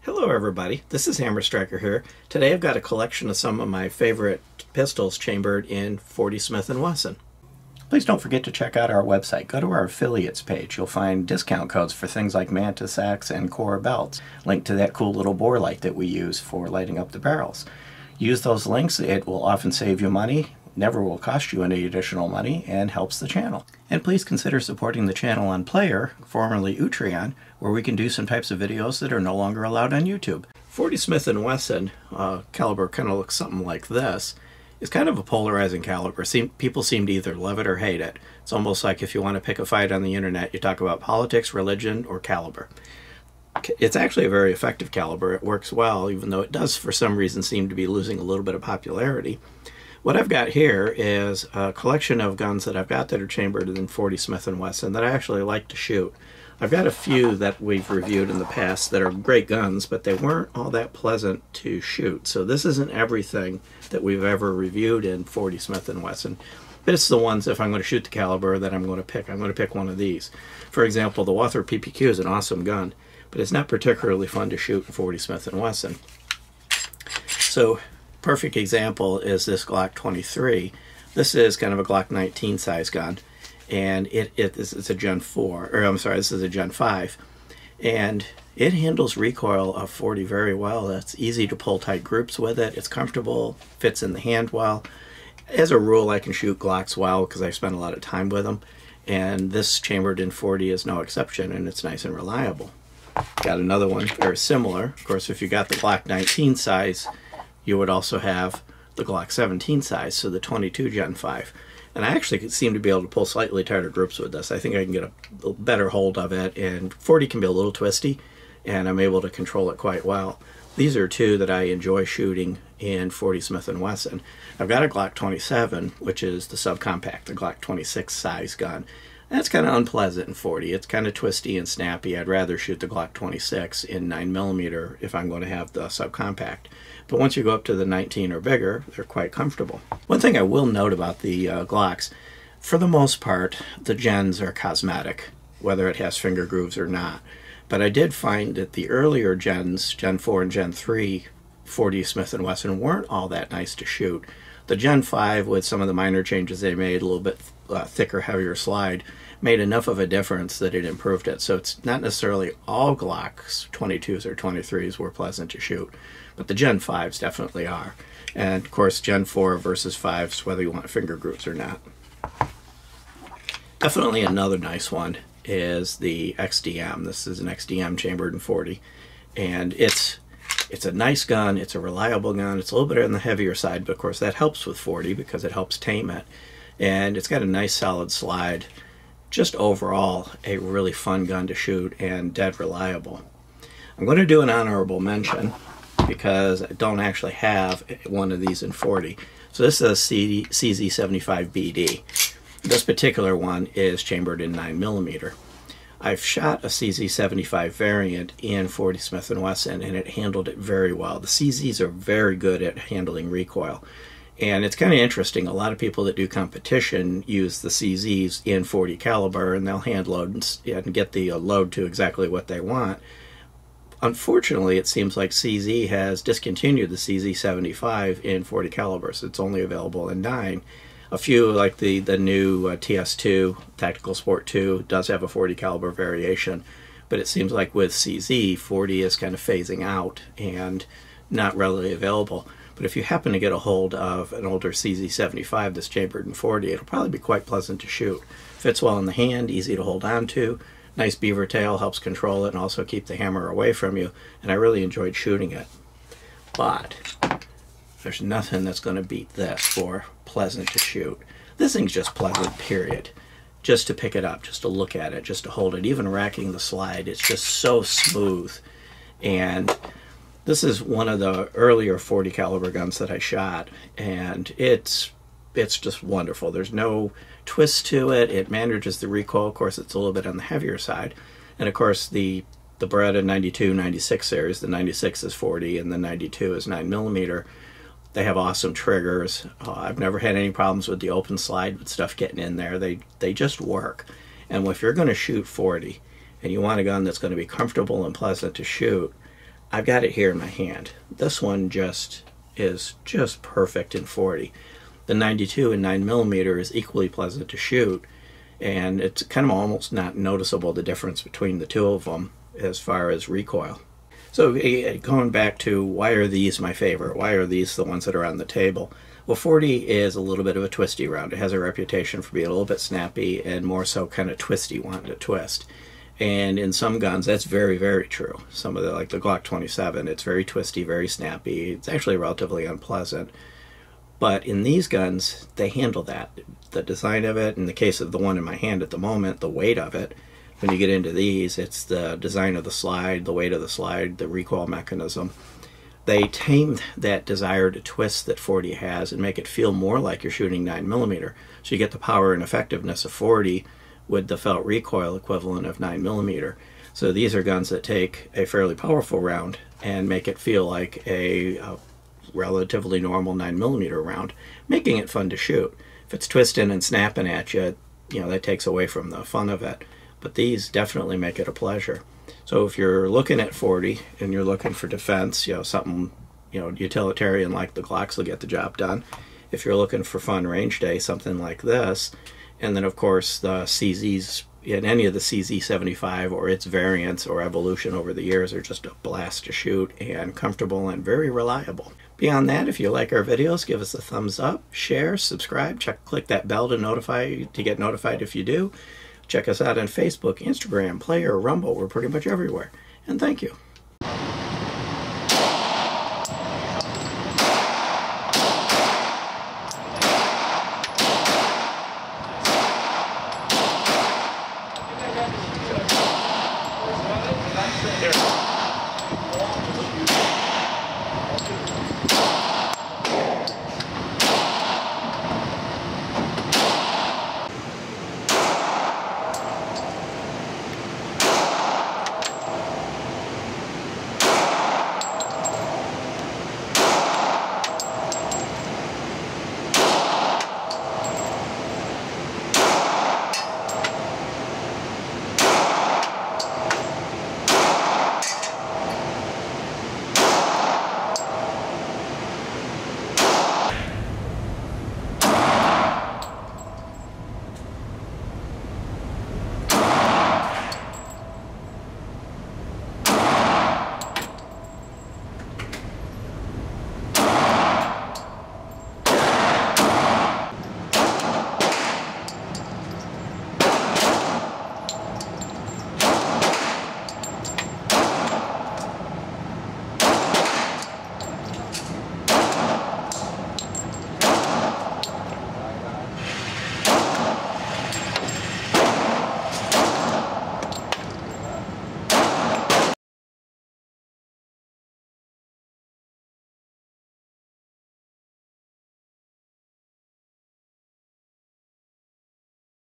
Hello everybody, this is Hammer Striker here. Today I've got a collection of some of my favorite pistols chambered in 40 Smith & Wesson. Please don't forget to check out our website. Go to our affiliates page. You'll find discount codes for things like Mantis Axe and Core belts. Link to that cool little bore light that we use for lighting up the barrels. Use those links. It will often save you money, never will cost you any additional money, and helps the channel. And please consider supporting the channel on Player, formerly Utreon, where we can do some types of videos that are no longer allowed on YouTube. 40 Smith & Wesson caliber kind of looks something like this. It's kind of a polarizing caliber. People seem to either love it or hate it. It's almost like if you want to pick a fight on the internet, you talk about politics, religion, or caliber. It's actually a very effective caliber. It works well, even though it does for some reason seem to be losing a little bit of popularity. What I've got here is a collection of guns that I've got that are chambered in 40 Smith & Wesson that I actually like to shoot. I've got a few that we've reviewed in the past that are great guns, but they weren't all that pleasant to shoot. So this isn't everything that we've ever reviewed in 40 Smith & Wesson. But it's the ones, if I'm going to shoot the caliber, that I'm going to pick. I'm going to pick one of these. For example, the Walther PPQ is an awesome gun, but it's not particularly fun to shoot in 40 Smith & Wesson. So, perfect example is this Glock 23. This is kind of a Glock 19 size gun, and it's a Gen 4, or I'm sorry, this is a Gen 5, and it handles recoil of 40 very well. It's easy to pull tight groups with it. It's comfortable, fits in the hand well. As a rule, I can shoot Glocks well because I spend a lot of time with them, and this chambered in 40 is no exception, and it's nice and reliable. Got another one very similar. Of course, if you got the Glock 19 size, you would also have the Glock 17 size, so the 22 Gen 5. And I actually seem to be able to pull slightly tighter groups with this. I think I can get a better hold of it, and 40 can be a little twisty, and I'm able to control it quite well. These are two that I enjoy shooting in 40 Smith & Wesson. I've got a Glock 27, which is the subcompact, the Glock 26 size gun. That's kind of unpleasant in 40. It's kind of twisty and snappy. I'd rather shoot the Glock 26 in 9mm if I'm going to have the subcompact. But once you go up to the 19 or bigger, they're quite comfortable. One thing I will note about the Glocks, for the most part, the gens are cosmetic, whether it has finger grooves or not. But I did find that the earlier gens, Gen 4 and Gen 3, 40 Smith & Wesson, weren't all that nice to shoot. The Gen 5, with some of the minor changes they made, a little bit thicker, heavier slide, made enough of a difference that it improved it. So it's not necessarily all Glocks, 22s or 23s, were pleasant to shoot, but the Gen 5s definitely are. And of course, Gen 4 versus 5s, whether you want finger grooves or not. Definitely another nice one is the XDM. This is an XDM chambered in 40, and it's a nice gun, it's a reliable gun, it's a little bit on the heavier side, but of course that helps with 40 because it helps tame it. And it's got a nice solid slide. Just overall, a really fun gun to shoot and dead reliable. I'm going to do an honorable mention because I don't actually have one of these in 40. So this is a CZ75BD. This particular one is chambered in 9mm. I've shot a CZ75 variant in 40 Smith & Wesson, and it handled it very well. The CZs are very good at handling recoil. And it's kind of interesting. A lot of people that do competition use the CZs in 40 caliber, and they'll hand load and get the load to exactly what they want. Unfortunately, it seems like CZ has discontinued the CZ75 in 40 calibers. It's only available in 9. A few, like the new TS2, Tactical Sport 2, does have a 40 caliber variation, but it seems like with CZ, 40 is kind of phasing out and not readily available. But if you happen to get a hold of an older CZ75 that's chambered in 40, it'll probably be quite pleasant to shoot. Fits well in the hand, easy to hold on to, nice beaver tail, helps control it and also keep the hammer away from you, and I really enjoyed shooting it. But there's nothing that's going to beat this for pleasant to shoot. This thing's just pleasant, period. Just to pick it up, just to look at it, just to hold it, even racking the slide, it's just so smooth. And this is one of the earlier 40 caliber guns that I shot, and it's just wonderful. There's no twist to it. It manages the recoil. Of course, it's a little bit on the heavier side. And of course, the Beretta 92, 96 series, the 96 is 40 and the 92 is 9mm. They have awesome triggers. I've never had any problems with the open slide with stuff getting in there. They just work. And if you're going to shoot 40 and you want a gun that's going to be comfortable and pleasant to shoot, I've got it here in my hand. This one is just perfect in 40. The 92 and 9mm is equally pleasant to shoot, and it's kind of almost not noticeable the difference between the two of them as far as recoil. So going back to why are these my favorite? Why are these the ones that are on the table? Well, 40 is a little bit of a twisty round. It has a reputation for being a little bit snappy and more so kind of twisty, wanting to twist. And in some guns, that's very, very true. Some of the, like the Glock 27, it's very twisty, very snappy. It's actually relatively unpleasant. But in these guns, they handle that. The design of it, in the case of the one in my hand at the moment, the weight of it, when you get into these, it's the design of the slide, the weight of the slide, the recoil mechanism. They tame that desire to twist that 40 has and make it feel more like you're shooting 9mm. So you get the power and effectiveness of 40 with the felt recoil equivalent of 9mm. So these are guns that take a fairly powerful round and make it feel like a relatively normal 9mm round, making it fun to shoot. If it's twisting and snapping at you, that takes away from the fun of it. But these definitely make it a pleasure. So if you're looking at 40 and you're looking for defense, something utilitarian like the Glocks will get the job done. If you're looking for fun range day, something like this. And then, of course, the CZs in any of the CZ75 or its variants or evolution over the years are just a blast to shoot and comfortable and very reliable. Beyond that, if you like our videos, give us a thumbs up, share, subscribe, click that bell to get notified if you do. Check us out on Facebook, Instagram, Player, Rumble. We're pretty much everywhere. And thank you.